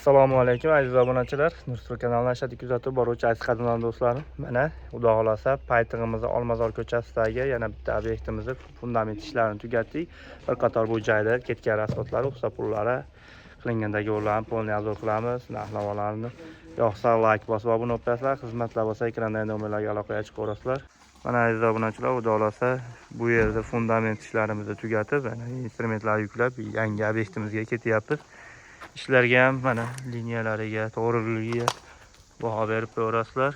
Assalomu alaykum aziz obunachilar. Nursul kanalini ashaddiy kuzatib boruvchi aziz qadrdon do'stlarim. Mana Xudo xolasa Paytig'imizni Olmazor ko'chasidagi yana bitta obyektimizni fundament ishlarini tugatdik. Bir qator bu joyda ketgan rasxodlar, usta pullari qilingandagi o'rlarni polni azor qilamiz. Narx-navolarni yoqsa like bosib obuna bo'lasizlar. Xizmatlar bo'lsa ekrandagi nomerlarga aloqaga chiqaverasizlar. Mana aziz obunachilar, Xudo xolasa bu yerda fundament ishlarimizni tugatib, mana instrumentlar yuklab yangi obyektimizga ketyapmiz. İşlarga ham mana liniyalariga, to'g'riligiga baho berib qo'yasizlar.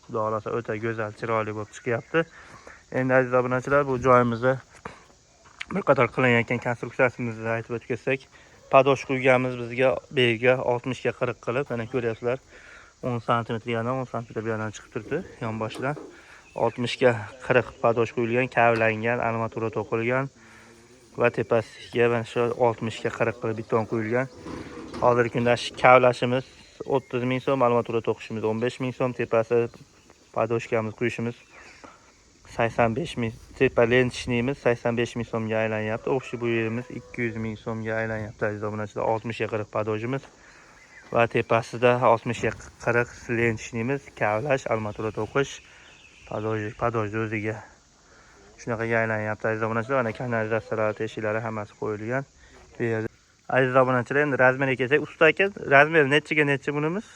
Xudo xolasa o'ta go'zal, chiroyli bo'lib chiqyapti. Endi aziz obunachilar, bu joyimizda bir qator qilinayotgan konstruksiyamizni aytib o'tsak, padosh quyganmiz bizga bega 60 ga 40 qilib, mana ko'ryapsizlar. 10 sm yana 10 sm bu yerdan chiqib turibdi, yonboshidan. 60 ga 40 padosh quyilgan, kavlangan, armatura to'qilgan va tepasiga mana shu 60 ga 40 qilib beton quyilgan. Hozirgi kunda kavlashimiz 30 ming so'm, armatura to'qishimiz 15 ming so'm, tepasi padoshkamiz quyishimiz 85 ming, tepa lentishimiz 85 ming so'mga aylanyapti. O'xshi bu yerimiz 200 ming so'mga aylanyapti aziz obunachilar. 60 ga 40 padojimiz va tepasida 60 ga 40 lentishimiz, kavlash, armatura to'qish, padoj o'ziga shunaqa aylanyapti aziz obunachilar. Mana kanalizatsiyalar, teshiklari hammasi qo'yilgan. Bu yerda aziz obunachilar, endi razmeriga kelsak, usta aka, razmer nechiga nechi bunimiz?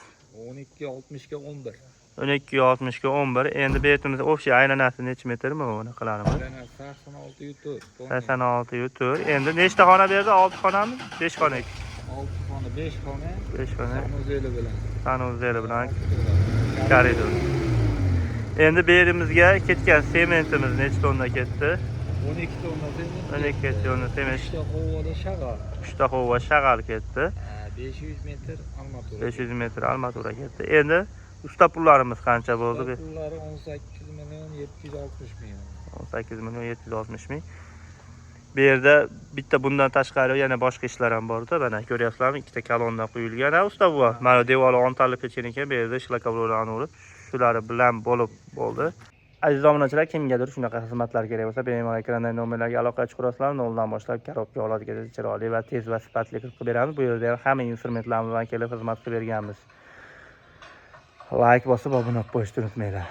12 60 ga 11. 12 60 ga 11. Endi bu yerimiz o'xshi aylanasi necha metrmi buni qilarimiz? Aylanasi 86 yutur. 86 yutur. Endi nechta xona berdi? 6 xonami? 5 xona. 6 xona, 5 xona. 5 xona. Sanuzeli bilan. Sanuzeli bilan koridor. Endi bu yerimizga ketgan sementimiz necha tonna ketdi? 12 tonna sement. 12 tonna sement. 3 ta hovada shag'al. 3 ta hova shag'al ketdi. 500 metr armatura. 500 metr armatura ketdi. Endi usta pullarimiz qancha bo'ldi? Pullari 18 million 760 ming. 18 million 760 ming. Bu yerda bitta bundan tashqari yana boshqa ishlar ham bor-da. Mana ko'ryapsizlarmi? Ikkita kolonna quyilgan. Usta bu. Mana devori ontalib ketgan ekan. Bu yerda shlakoblarni urib, shular bilan bo'lib bo'ldi. Aziz obunachilar, kimgadir shunaqa xizmatlar kerak bo'lsa, bemalol ekrandagi nomerlarga aloqa chiqarasizlar. 0 dan boshlab korobka oladigan chiroyli va tez va sifatli qilib beramiz. Bu yerda ham hamma instrumentlarimiz bilan kelib xizmat qilib berganmiz. Like bosib obuna bo'lishni unutmanglar.